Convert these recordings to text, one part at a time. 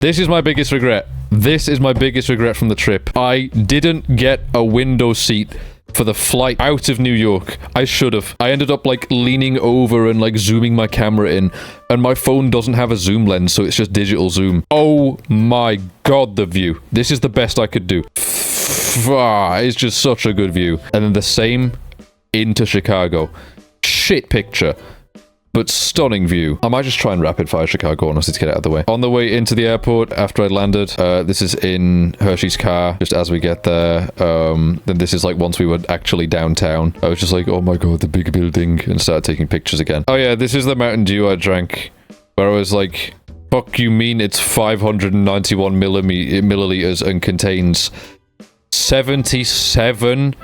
This is my biggest regret. This is my biggest regret from the trip. I didn't get a window seat for the flight out of New York. I should have. I ended up like leaning over and like zooming my camera in, and my phone doesn't have a zoom lens, so it's just digital zoom. Oh my god, the view. This is the best I could do. It's just such a good view. And then the same into Chicago. Shit picture, but stunning view. I might just try and rapid fire Chicago, honestly, to get it out of the way. On the way into the airport after I landed, this is in Hershey's car, just as we get there. Then this is like once we were actually downtown. I was just like, oh my god, the big building, and started taking pictures again. Oh yeah, this is the Mountain Dew I drank, where I was like, fuck you mean it's 591 milliliters and contains 77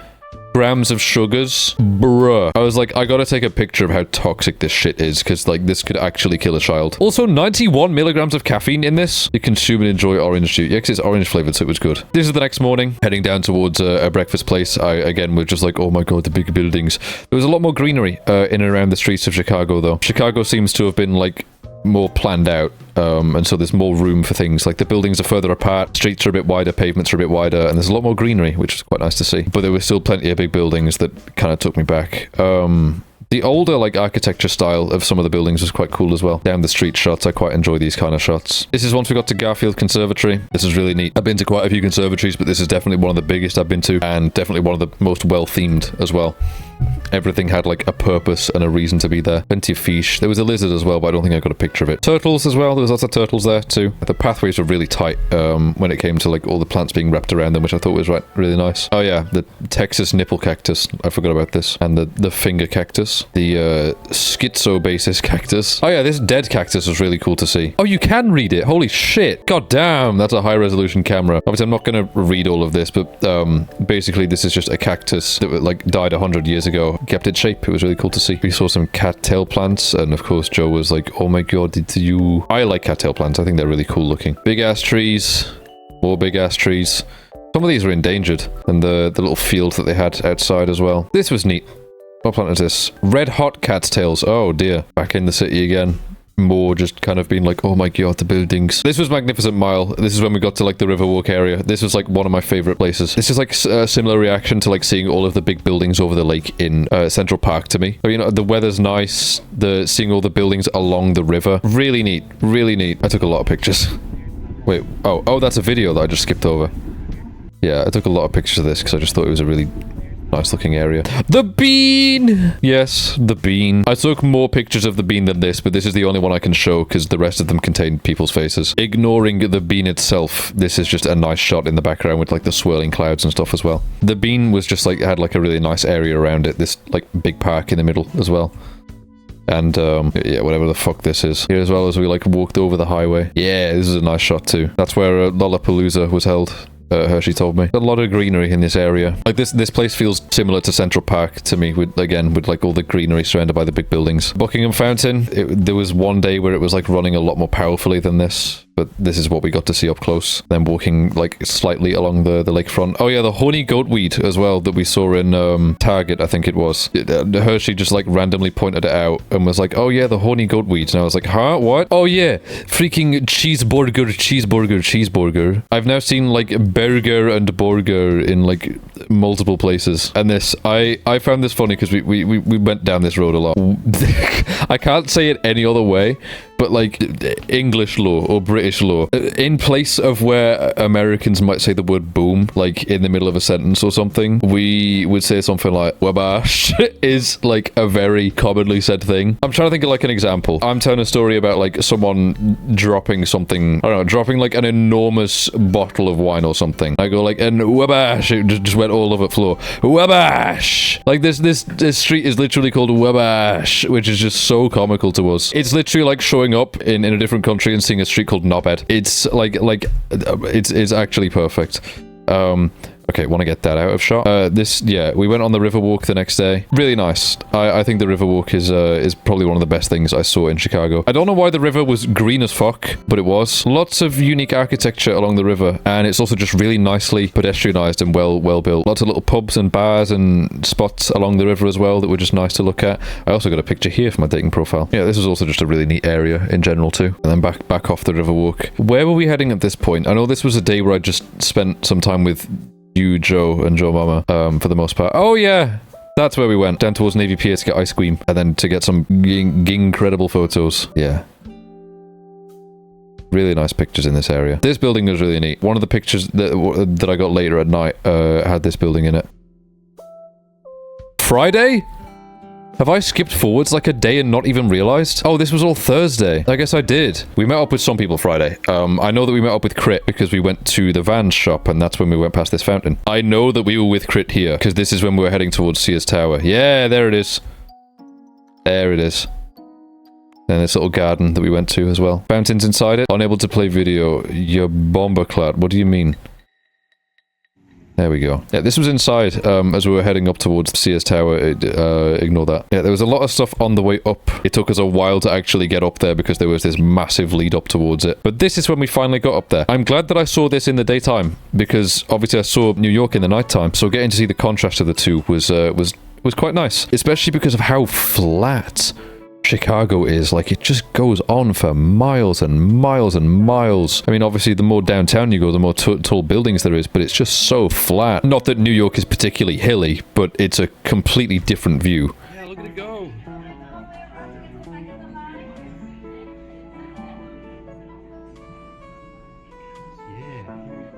grams of sugars? Bruh. I was like, I gotta take a picture of how toxic this shit is, because like this could actually kill a child. Also, 91 milligrams of caffeine in this. You consume and enjoy orange juice. Yeah, because it's orange flavored, so it was good. This is the next morning, heading down towards a breakfast place. I again was just like, oh my god, the big buildings. There was a lot more greenery in and around the streets of Chicago, though. Chicago seems to have been like more planned out, and so there's more room for things. Like the buildings are further apart, streets are a bit wider, pavements are a bit wider, and there's a lot more greenery, which is quite nice to see. But there were still plenty of big buildings that kind of took me back. The older like architecture style of some of the buildings was quite cool as well. Down the street shots, I quite enjoy these kind of shots. This is once we got to Garfield Conservatory. This is really neat. I've been to quite a few conservatories, but this is definitely one of the biggest I've been to, and definitely one of the most well themed as well. Everything had like a purpose and a reason to be there. Plenty of fish. There was a lizard as well, but I don't think I got a picture of it. Turtles as well. There was lots of turtles there too. The pathways were really tight when it came to like all the plants being wrapped around them, which I thought was really nice. Oh yeah, the Texas nipple cactus. I forgot about this. And the finger cactus. The schizobasis cactus. Oh yeah, this dead cactus was really cool to see. Oh, you can read it. Holy shit. God damn, that's a high resolution camera. Obviously, I'm not going to read all of this, but basically this is just a cactus that like died 100 years ago, kept its shape. It was really cool to see. We saw some cattail plants, and of course Joe was like, oh my god, I like cattail plants. I think they're really cool looking. Big ass trees, more big ass trees. Some of these are endangered, and the little field that they had outside as well. This was neat. What plant is this? Red hot cat's tails. Oh dear. Back in the city again. More just kind of being like, oh my god, the buildings. This was Magnificent Mile. This is when we got to like the Riverwalk area. This was like one of my favorite places. This is like a similar reaction to like seeing all of the big buildings over the lake in Central Park to me. So, you know, the weather's nice. Seeing all the buildings along the river. Really neat. Really neat. I took a lot of pictures. Wait, oh, that's a video that I just skipped over. Yeah, I took a lot of pictures of this because I just thought it was a really nice looking area. The bean! Yes, the bean. I took more pictures of the bean than this, but this is the only one I can show because the rest of them contain people's faces. Ignoring the bean itself, this is just a nice shot in the background with like the swirling clouds and stuff as well. The bean was just like, had like a really nice area around it. This like big park in the middle as well. And yeah, whatever the fuck this is. Here as well as we like walked over the highway. Yeah, this is a nice shot too. That's where Lollapalooza was held. Hershey told me. A lot of greenery in this area. Like this place feels similar to Central Park to me, with like all the greenery surrounded by the big buildings. Buckingham Fountain, there was one day where it was like running a lot more powerfully than this, but this is what we got to see up close. Then walking like slightly along the lakefront. Oh yeah, the honey goatweed as well that we saw in Target, I think it was. Hershey just like randomly pointed it out and was like, oh yeah, the honey goatweed. And I was like, huh, what? Oh yeah, freaking cheeseburger. I've now seen like burger and burger in like multiple places. And this, I found this funny because we went down this road a lot. I can't say it any other way, but like English law or British law, in place of where Americans might say the word boom, like in the middle of a sentence or something, we would say something like wabash is like a very commonly said thing. I'm trying to think of like an example. I'm telling a story about like someone dropping something, I don't know, dropping like an enormous bottle of wine or something. I go like, and wabash, it just went all over the floor. Wabash! Like this street is literally called Wabash, which is just so comical to us. It's literally like showing up in a different country and seeing a street called Knobhead. It's like it's actually perfect. Okay, want to get that out of shot. Yeah, we went on the Riverwalk the next day. Really nice. I think the Riverwalk is probably one of the best things I saw in Chicago. I don't know why the river was green as fuck, but it was. Lots of unique architecture along the river, and it's also just really nicely pedestrianized and well built. Lots of little pubs and bars and spots along the river as well that were just nice to look at. I also got a picture here for my dating profile. Yeah, this was also just a really neat area in general too. And then back off the Riverwalk. Where were we heading at this point? I know this was a day where I just spent some time with you, Joe, and Joe Mama, for the most part. Oh yeah, that's where we went. Down towards Navy Pier to get ice cream, and then to get some incredible photos. Yeah. Really nice pictures in this area. This building was really neat. One of the pictures that I got later at night had this building in it. Friday? Have I skipped forwards like a day and not even realized? Oh, this was all Thursday. I guess I did. We met up with some people Friday. I know that we met up with Crit because we went to the Vans shop, and that's when we went past this fountain. I know that we were with Crit here because this is when we were heading towards Sears Tower. Yeah, there it is. There it is. And this little garden that we went to as well. Fountains inside it. Unable to play video. You're bomberclad. What do you mean? There we go. Yeah, this was inside as we were heading up towards Sears Tower. Ignore that. Yeah, there was a lot of stuff on the way up. It took us a while to actually get up there because there was this massive lead up towards it. But this is when we finally got up there. I'm glad that I saw this in the daytime because obviously I saw New York in the nighttime. So getting to see the contrast of the two was quite nice, especially because of how flat Chicago is. Like, it just goes on for miles and miles and miles. I mean, obviously, the more downtown you go, the more tall buildings there is, but it's just so flat. Not that New York is particularly hilly, but it's a completely different view. Yeah, look at it go.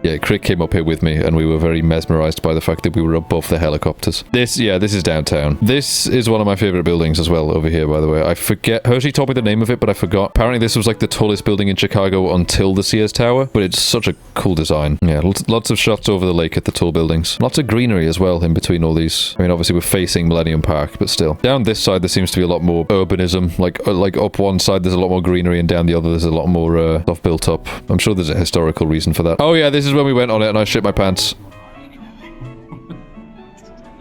Yeah, Crick came up here with me, and we were very mesmerized by the fact that we were above the helicopters. This is downtown. This is one of my favorite buildings as well over here, by the way. I forget, Hershey told me the name of it, but I forgot. Apparently this was like the tallest building in Chicago until the Sears Tower, but it's such a cool design. Yeah, lots of shots over the lake at the tall buildings. Lots of greenery as well in between all these. I mean, obviously we're facing Millennium Park, but still. Down this side, there seems to be a lot more urbanism. Like up one side, there's a lot more greenery, and down the other, there's a lot more stuff built up. I'm sure there's a historical reason for that. Oh yeah, this is when we went on it and I shit my pants.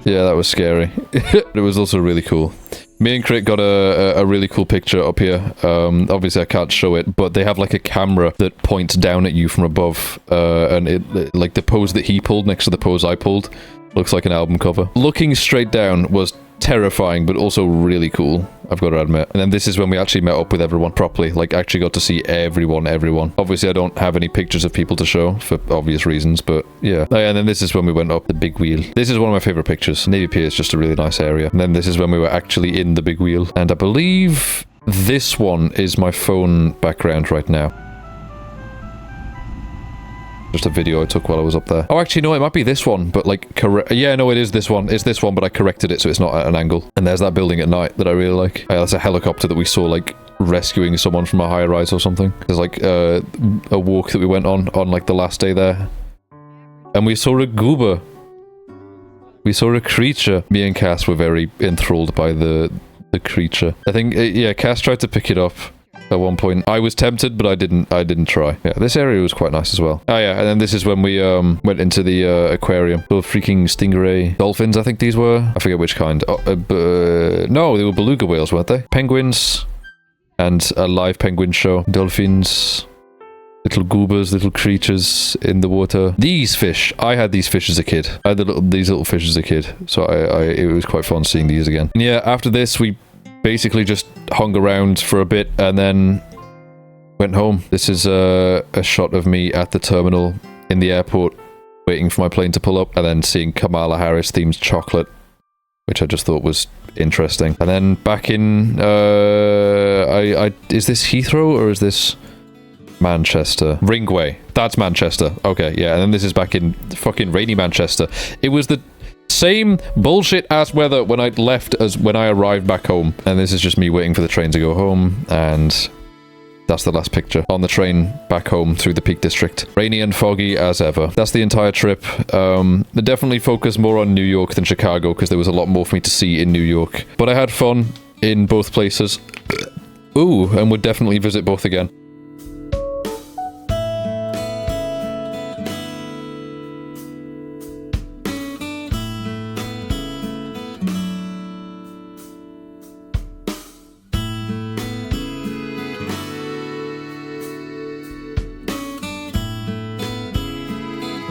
Yeah, that was scary. It was also really cool. Me and Crit got a really cool picture up here. Obviously I can't show it, but they have like a camera that points down at you from above, and it like the pose that he pulled next to the pose I pulled looks like an album cover. Looking straight down was terrifying, but also really cool, I've got to admit. And then this is when we actually met up with everyone properly, like actually got to see everyone. Obviously I don't have any pictures of people to show for obvious reasons, but yeah. Oh, yeah, and then this is when we went up the big wheel. This is one of my favorite pictures. Navy Pier is just a really nice area. And then this is when we were actually in the big wheel, and I believe this one is my phone background right now. Just a video I took while I was up there. Oh, actually, no, it might be this one, but like, yeah, no, it is this one. It's this one, but I corrected it so it's not at an angle. And there's that building at night that I really like. That's a helicopter that we saw, like, rescuing someone from a high-rise or something. There's, like, a walk that we went on, like, the last day there. And we saw a goober. We saw a creature. Me and Cass were very enthralled by the creature. I think, yeah, Cass tried to pick it up at one point. I was tempted, but I didn't try. Yeah, this area was quite nice as well. Oh yeah, and then this is when we went into the aquarium. Little freaking stingray dolphins, I think these were. I forget which kind. No, they were beluga whales, weren't they? Penguins, and a live penguin show. Dolphins, little goobers, little creatures in the water. These fish, I had these fish as a kid. I had these little fish as a kid, so it was quite fun seeing these again. And yeah, after this, we basically just hung around for a bit and then went home. This is a shot of me at the terminal in the airport waiting for my plane to pull up, and then seeing Kamala Harris themed chocolate, which I just thought was interesting. And then back in is this Heathrow or is this Manchester? Ringway. That's Manchester. Okay, yeah. And then this is back in fucking rainy Manchester. It was the same bullshit ass weather when I left as when I arrived back home. And this is just me waiting for the train to go home, and that's the last picture on the train back home through the Peak District. Rainy and foggy as ever. That's the entire trip. They definitely focused more on New York than Chicago because there was a lot more for me to see in New York. But I had fun in both places. Ooh, and would definitely visit both again.